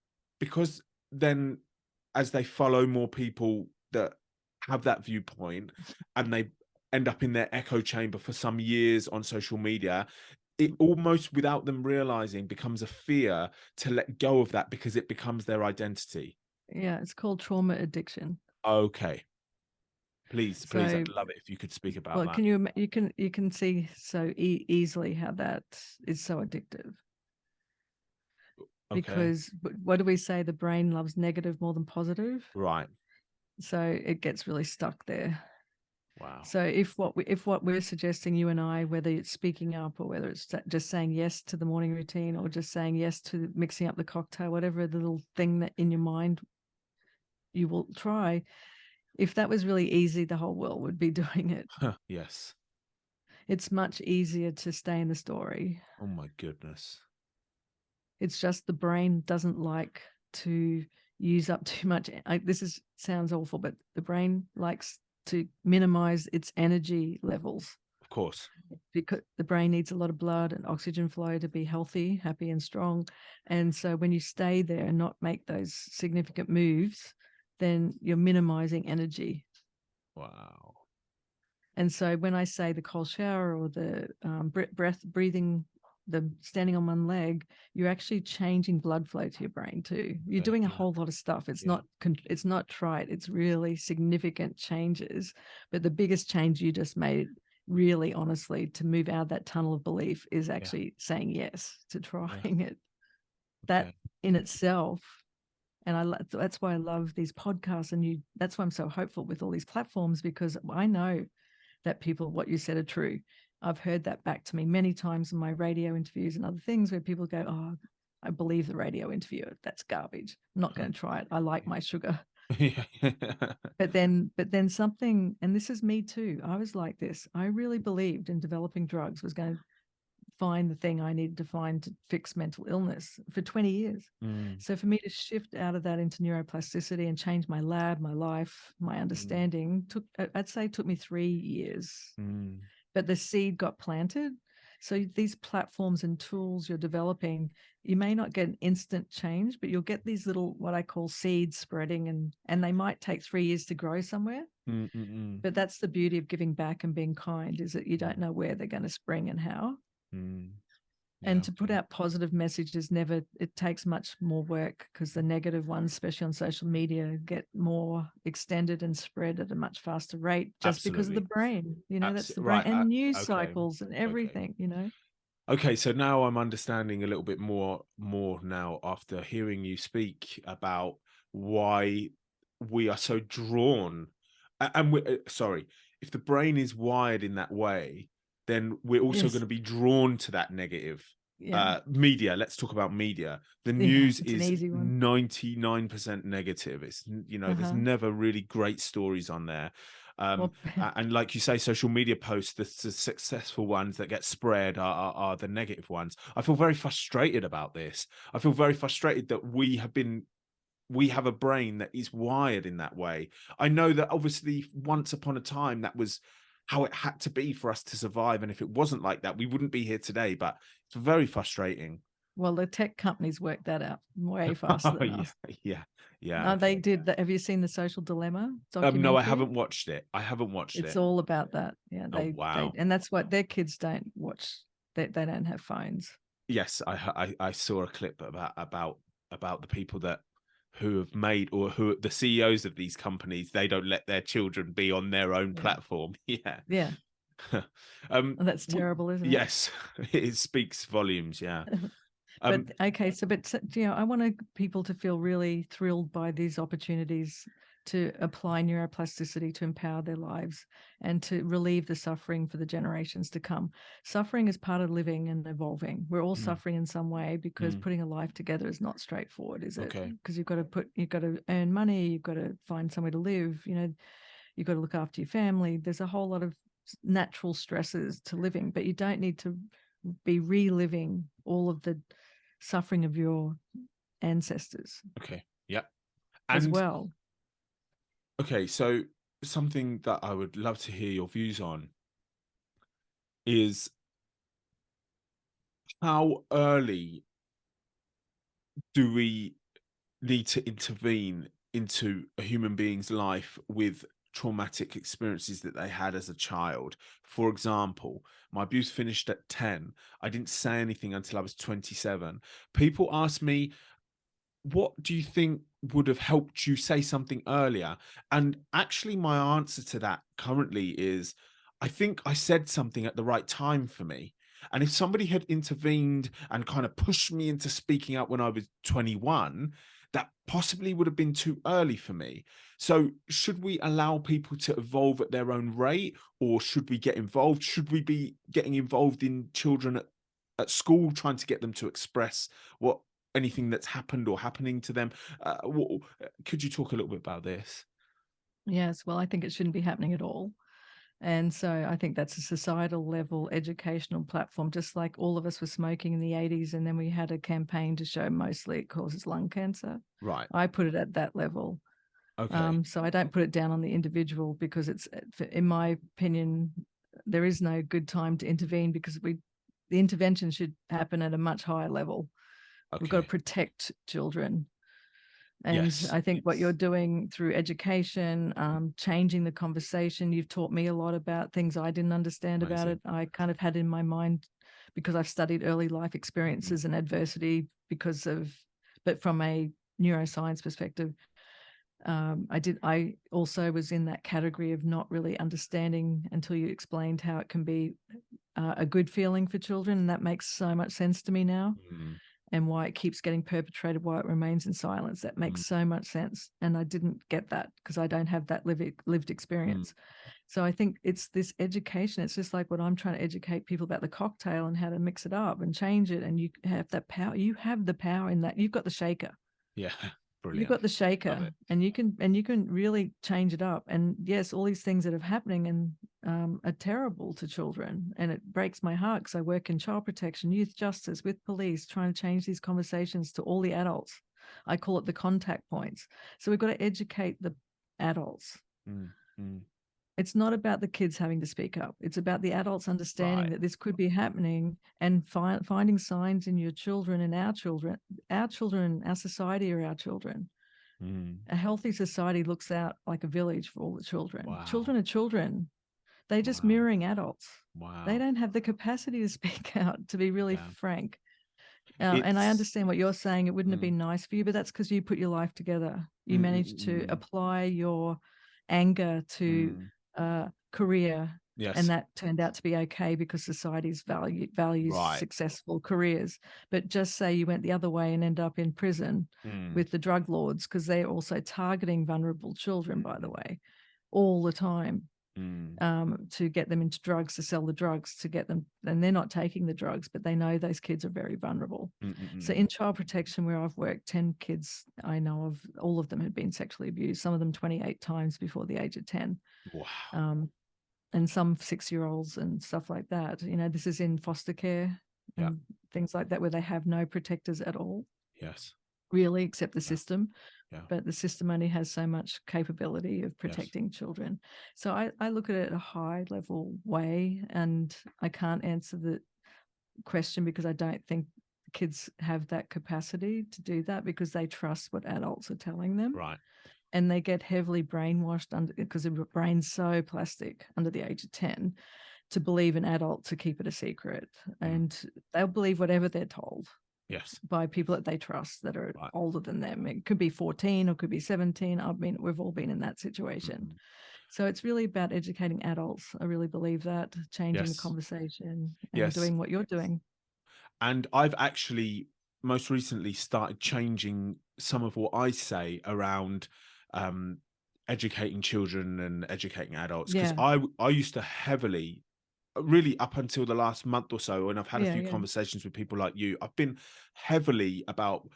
because then as they follow more people that have that viewpoint and they end up in their echo chamber for some years on social media, it almost without them realizing becomes a fear to let go of that because it becomes their identity? Yeah, it's called trauma addiction. Okay. Please, please, So, I'd love it if you could speak about well, that. you can see so easily how that is so addictive. Okay. Because what do we say? The brain loves negative more than positive. Right. So it gets really stuck there. Wow. So if what we're suggesting, you and I, whether it's speaking up or whether it's just saying yes to the morning routine or just saying yes to mixing up the cocktail, whatever the little thing that in your mind you will try. If that was really easy, the whole world would be doing it. Yes. It's much easier to stay in the story. Oh my goodness. It's just the brain doesn't like to use up too much. Sounds awful, but the brain likes to minimize its energy levels. Of course. Because the brain needs a lot of blood and oxygen flow to be healthy, happy, and strong. And so when you stay there and not make those significant moves, then you're minimizing energy. Wow. And so when I say the cold shower or the breathing, the standing on one leg, you're actually changing blood flow to your brain too. You're doing a whole lot of stuff. It's not trite. It's really significant changes. But the biggest change you just made, really honestly, to move out of that tunnel of belief is actually saying yes to trying it. That in itself, and that's why I love these podcasts, and that's why I'm so hopeful with all these platforms, because I know that people, what you said, are true. I've heard that back to me many times in my radio interviews and other things where people go, oh, I believe the radio interviewer. That's garbage. I'm not going to try it. I like my sugar. But then something, and this is me too. I was like this. I really believed in developing drugs was going to find the thing I needed to find to fix mental illness for 20 years. So for me to shift out of that into neuroplasticity and change my lab, my life, my understanding I'd say took me 3 years. But the seed got planted. So these platforms and tools you're developing, you may not get an instant change, but you'll get these little, what I call seeds spreading, and they might take 3 years to grow somewhere. But that's the beauty of giving back and being kind, is that you don't know where they're going to spring and how. And to put out positive messages, it takes much more work, because the negative ones, especially on social media, get more extended and spread at a much faster rate, just because of the brain. That's the brain, and news cycles and everything. Okay, so now I'm understanding a little bit more now after hearing you speak about why we are so drawn. And sorry, if the brain is wired in that way, then we're also going to be drawn to that negative. Media. Let's talk about media. The news is 99% negative. It's there's never really great stories on there. And like you say, social media posts, the successful ones that get spread are the negative ones. I feel very frustrated about this. I feel very frustrated that we have a brain that is wired in that way. I know that obviously once upon a time that was how it had to be for us to survive. And if it wasn't like that, we wouldn't be here today. But it's very frustrating. Well, the tech companies worked that out way faster than us. Yeah. No, they did that. Have you seen the Social Dilemma documentary? No, I haven't watched it. It's all about that. Yeah. Wow. And that's what their kids don't watch. They don't have phones. Yes, I saw a clip about the people who have made, or who the CEOs of these companies, they don't let their children be on their own platform. Yeah. That's terrible, isn't it? Yes, it speaks volumes. Yeah. But okay, but I want people to feel really thrilled by these opportunities to apply neuroplasticity to empower their lives and to relieve the suffering for the generations to come. Suffering is part of living and evolving. We're all suffering in some way, because putting a life together is not straightforward, is it? Because you've got to earn money, you've got to find somewhere to live, you've got to look after your family. There's a whole lot of natural stresses to living, but you don't need to be reliving all of the suffering of your ancestors. Okay. Yeah. As well. Okay, so something that I would love to hear your views on is, how early do we need to intervene into a human being's life with traumatic experiences that they had as a child? For example, my abuse finished at 10. I didn't say anything until I was 27. People ask me, what do you think would have helped you say something earlier? And actually, my answer to that currently is, I think I said something at the right time for me. And if somebody had intervened and kind of pushed me into speaking out when I was 21, that possibly would have been too early for me. So should we allow people to evolve at their own rate, or should we get involved? Should we be getting involved in children at school, trying to get them to express what anything that's happened or happening to them? Could you talk a little bit about this? Yes, well, I think it shouldn't be happening at all. And so I think that's a societal level educational platform, just like all of us were smoking in the 80s, and then we had a campaign to show mostly it causes lung cancer. Right. I put it at that level. Okay. So I don't put it down on the individual, because it's, in my opinion, there is no good time to intervene, because the intervention should happen at a much higher level. We've got to Okay. protect children. And Yes. I think what you're doing through education, changing the conversation, you've taught me a lot about things I didn't understand about Amazing. it. I kind of had in my mind, because I've studied early life Mm. experiences and adversity but from a neuroscience perspective, I also was in that category of not really understanding until you explained how it can be a good feeling for children. And that makes so much sense to me now. Mm. And why it keeps getting perpetrated, why it remains in silence. That makes Mm. so much sense. And I didn't get that because I don't have that lived experience. So I think it's this education. It's just like what I'm trying to educate people about the cocktail and how to mix it up and change it. And you have that power. You have the power in that. You've got the shaker. Yeah. You've Brilliant. got the Love shaker, it. and you can really change it up. And yes, all these things that are happening and are terrible to children, and it breaks my heart because I work in child protection, youth justice, with police, trying to change these conversations to all the adults. I call it the contact points. So we've got to educate the adults. Mm. Mm. It's not about the kids having to speak up. It's about the adults understanding Right. that this could be happening, and finding signs in your children and our children, our society are our children. Mm. A healthy society looks out like a village for all the children. Wow. Children are children. They're just Wow. mirroring adults. They Wow. don't have the capacity to speak out, to be really Yeah. frank. And I It's understand what you're saying. It wouldn't have mm. been nice for you, but that's because you put your life together. You Mm, mm, managed to mm, apply your anger to mm. career, and Yes. that turned out to be okay because society's values Right. successful careers. But just say you went the other way and end up in prison Mm. with the drug lords, because they're also targeting vulnerable children, by the Mm. way, all the time, Mm. to get them into drugs, to sell the drugs, to get them, and they're not taking the drugs, but they know those kids are very vulnerable. Mm, mm, So mm. in child protection, where I've worked, 10 kids I know of, all of them had been sexually abused, some of them 28 times before the age of 10. Wow. And some 6-year-olds and stuff like that. This is in foster care Yeah. and things like that, where they have no protectors at all, Yes. really, except the Yeah. system. Yeah. But the system only has so much capability of Yes. protecting children. So I look at it a high level way, and I can't answer the question because I don't think kids have that capacity to do that, because they trust what adults are telling them. Right. And they get heavily brainwashed because their brain's so plastic under the age of 10 to believe an adult to keep it a secret. Mm. And they'll believe whatever they're told Yes. by people that they trust that are Right. older than them. It could be 14 or could be 17. I mean, we've all been in that situation. Mm. So it's really about educating adults. I really believe that, changing the Yes. conversation and Yes. doing what you're doing. And I've actually most recently started changing some of what I say around um, educating children and educating adults, because Yeah. I used to heavily, really up until the last month or so, and I've had a Yeah. few Yeah. conversations with people like you, I've been heavily about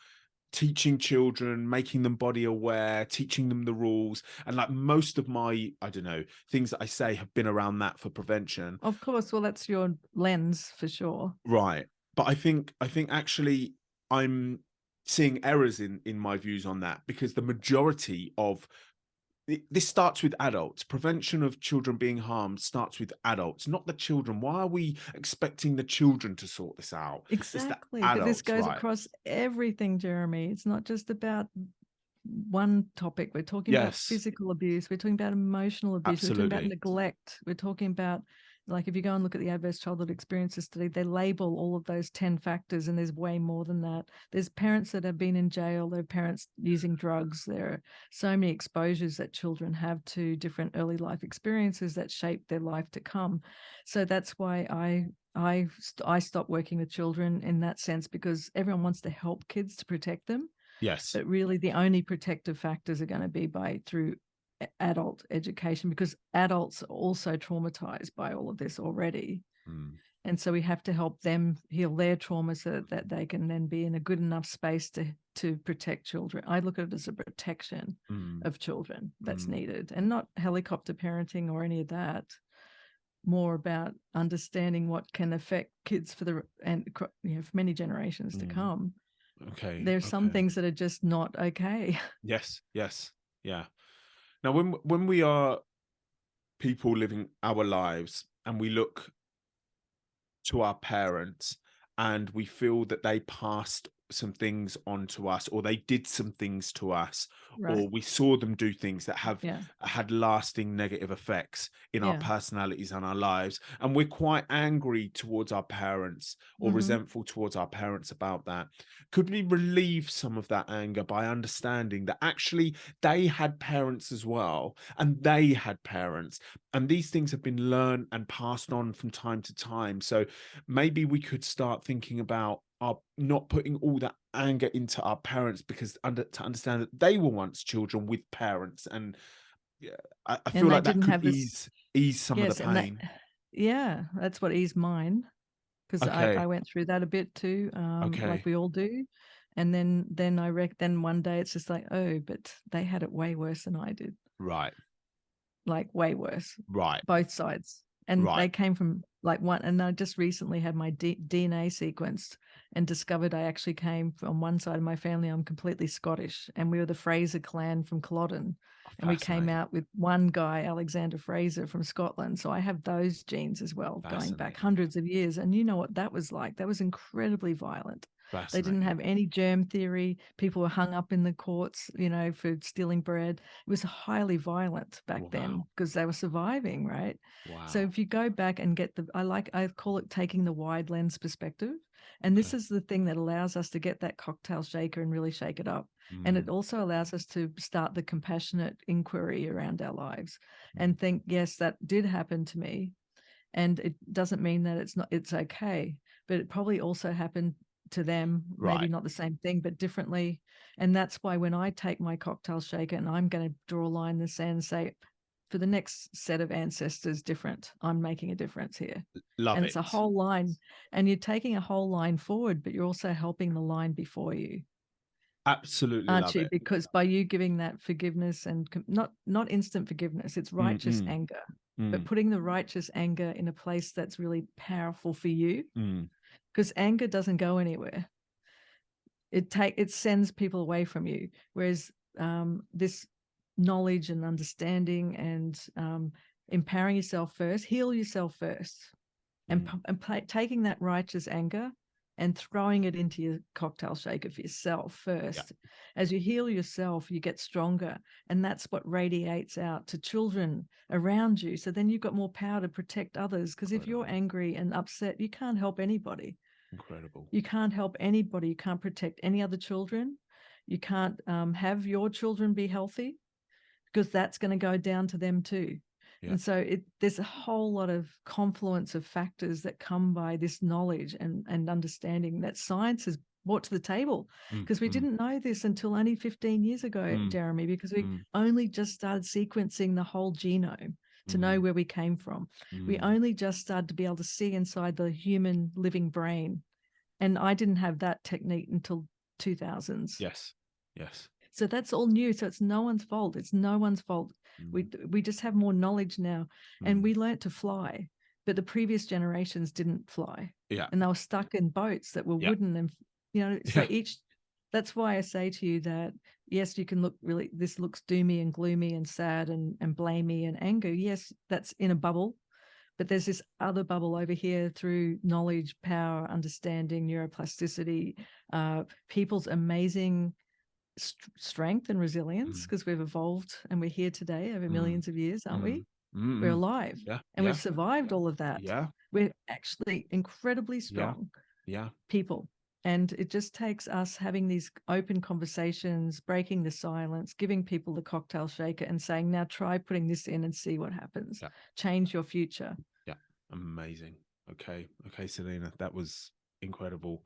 teaching children, making them body aware, teaching them the rules. And like most of my, I don't know, things that I say have been around that for prevention. Of course. Well, that's your lens for sure. Right. But I think actually I'm seeing errors in my views on that, because the majority of this starts with adults. Prevention of children being harmed starts with adults, not the children. Why are we expecting the children to sort this out? It's the Exactly. But this adults, goes right? across everything, Jeremy. It's not just about one topic. We're talking about Yes, physical abuse. We're talking about emotional abuse. We're talking about absolutely. neglect. We're talking about, like, if you go and look at the adverse childhood experiences study, they label all of those 10 factors, and there's way more than that. There's parents that have been in jail. There are parents using drugs. There are so many exposures that children have to different early life experiences that shape their life to come. So that's why I stopped working with children in that sense, because everyone wants to help kids to protect them. Yes. But really, the only protective factors are going to be through adult education, because adults are also traumatized by all of this already. Mm. And so we have to help them heal their trauma so that they can then be in a good enough space to protect children. I look at it as a protection of children that's needed, and not helicopter parenting or any of that. More about understanding what can affect kids for many generations to come. Okay. There's some things that are just not okay. Yes. Yes. Yeah. Now, when we are people living our lives and we look to our parents and we feel that they passed some things on to us, or they did some things to us, Right. or we saw them do things that have Yeah. had lasting negative effects in our Yeah. personalities and our lives, and we're quite angry towards our parents or resentful towards our parents about that. Could we relieve some of that anger by understanding that actually they had parents as well, and they had parents, and these things have been learned and passed on from time to time? So maybe we could start thinking about our not putting all that anger into our parents, because to understand that they were once children with parents, and yeah, I feel And they like that didn't could have this. ease some of the Yes, and that, pain. yeah, that's what eased mine, because I Okay, went through that a bit too, like okay, we all do. And then one day it's just like, oh, but they had it way worse than I did, right, like way worse, right, both sides. And right. they came from like one, and I just recently had my DNA sequenced and discovered I actually came from one side of my family. I'm completely Scottish, and we were the Fraser clan from Culloden. And we came Fascinating, out with one guy, Alexander Fraser from Scotland. So I have those genes as well, going back fascinating, hundreds of years. And you know what that was like? That was incredibly violent. They didn't fascinating. have any germ theory. People were hung up in the courts, for stealing bread. It was highly violent back then Wow, because they were surviving, right? So wow. if you go back and get I call it taking the wide lens perspective. And this Okay. is the thing that allows us to get that cocktail shaker and really shake it up. And it Mm, also allows us to start the compassionate inquiry around our lives mm. and think, yes, that did happen to me. And it doesn't mean that it's okay, but it probably also happened to them, maybe Right. not the same thing, but differently. And that's why when I take my cocktail shaker and I'm going to draw a line in the sand and say, for the next set of ancestors different, I'm making a difference here. Love And it's a it. whole line, and you're taking a whole line forward, but you're also helping the line before you, Absolutely aren't love you? it. Because by you giving that forgiveness and not instant forgiveness, it's Mm, righteous mm, anger, but mm, putting the righteous anger in a place that's really powerful for you, mm. because anger doesn't go anywhere. It sends people away from you, whereas this knowledge and understanding and empowering yourself first, heal yourself first, and, Mm. taking that righteous anger and throwing it into your cocktail shaker for yourself Yeah. first. As you heal yourself, you get stronger, and that's what radiates out to children around you. So then you've got more power to protect others, because if you're Incredible. angry and upset, you can't help anybody. Incredible. You can't help anybody. You can't protect any other children. You can't have your children be healthy, because that's going to go down to them too. Yeah. And so there's a whole lot of confluence of factors that come by this knowledge and understanding that science has brought to the table, Mm, because we mm, didn't know this until only 15 years ago, mm, Jeremy, because we mm, only just started sequencing the whole genome to know mm, where we came from. We mm. only just started to be able to see inside the human living brain. And I didn't have that technique until 2000s. Yes. Yes. So that's all new. So it's no one's fault. It's no one's fault. Mm, We just have more knowledge now, and mm. we learnt to fly, but the previous generations didn't fly, Yeah. and they were stuck in boats that were Yeah. wooden, and so Yeah. each. That's why I say to you that yes, you can look really. This looks doomy and gloomy and sad and blamey and anger. Yes, that's in a bubble. But there's this other bubble over here through knowledge, power, understanding, neuroplasticity, people's amazing strength and resilience, Mm, because we've evolved and we're here today over mm, millions of years, aren't mm, we? mm, We're mm. alive, Yeah. and Yeah. we've survived all of that. Yeah. We're actually incredibly Yeah. strong Yeah. people. And it just takes us having these open conversations, breaking the silence, giving people the cocktail shaker and saying, now try putting this in and see what happens. Yeah. Change your future. Yeah. Amazing. Okay. Okay, Selena, that was incredible.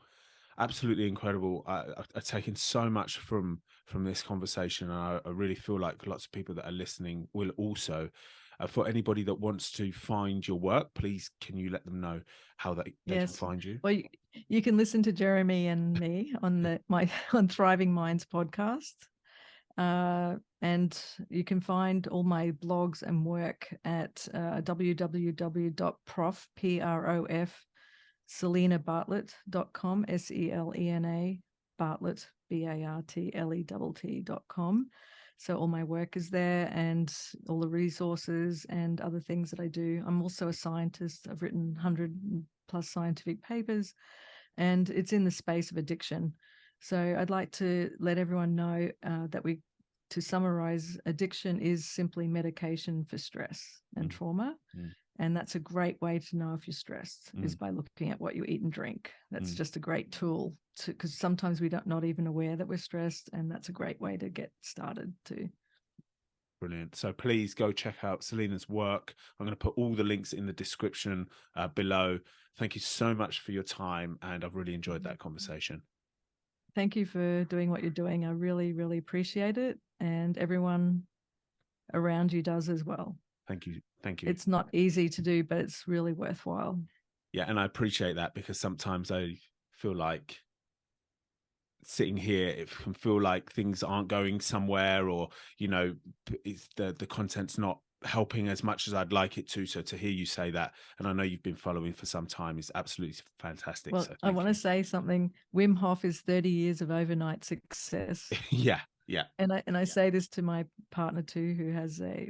Absolutely incredible. I've taken so much from this conversation, and I really feel like lots of people that are listening will also. For anybody that wants to find your work, please, can you let them know how they can find you? Well, you can listen to Jeremy and me on on Thriving Minds podcast. And you can find all my blogs and work at www.prof, Prof, SelenaBartlett.com, SELENA, Bartlett, BARTLETT.com. So all my work is there, and all the resources and other things that I do. I'm also a scientist. I've written 100+ scientific papers, and it's in the space of addiction. So I'd like to let everyone know that to summarize, addiction is simply medication for stress and trauma. And that's a great way to know if you're stressed, is by looking at what you eat and drink. That's just a great tool, because sometimes we're not even aware that we're stressed, and that's a great way to get started too. Brilliant. So please go check out Selena's work. I'm going to put all the links in the description below. Thank you so much for your time, and I've really enjoyed that conversation. Thank you for doing what you're doing. I really, really appreciate it. And everyone around you does as well. Thank you. Thank you. It's not easy to do, but it's really worthwhile. Yeah, and I appreciate that, because sometimes I feel like sitting here, it can feel like things aren't going somewhere, or, you know, it's the content's not helping as much as I'd like it to. So to hear you say that, and I know you've been following for some time, is absolutely fantastic. Well, so I want to say something. Wim Hof is 30 years of overnight success. Yeah. And I say this to my partner too,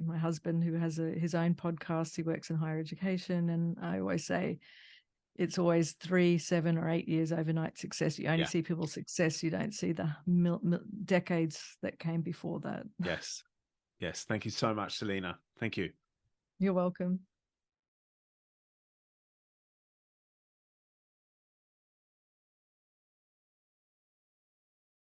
my husband, who has his own podcast. He works in higher education, and I always say it's always 3, 7, or 8 years overnight success. You only see people's success. You don't see the decades that came before that. Yes. Thank you so much, Selena. Thank you. You're welcome.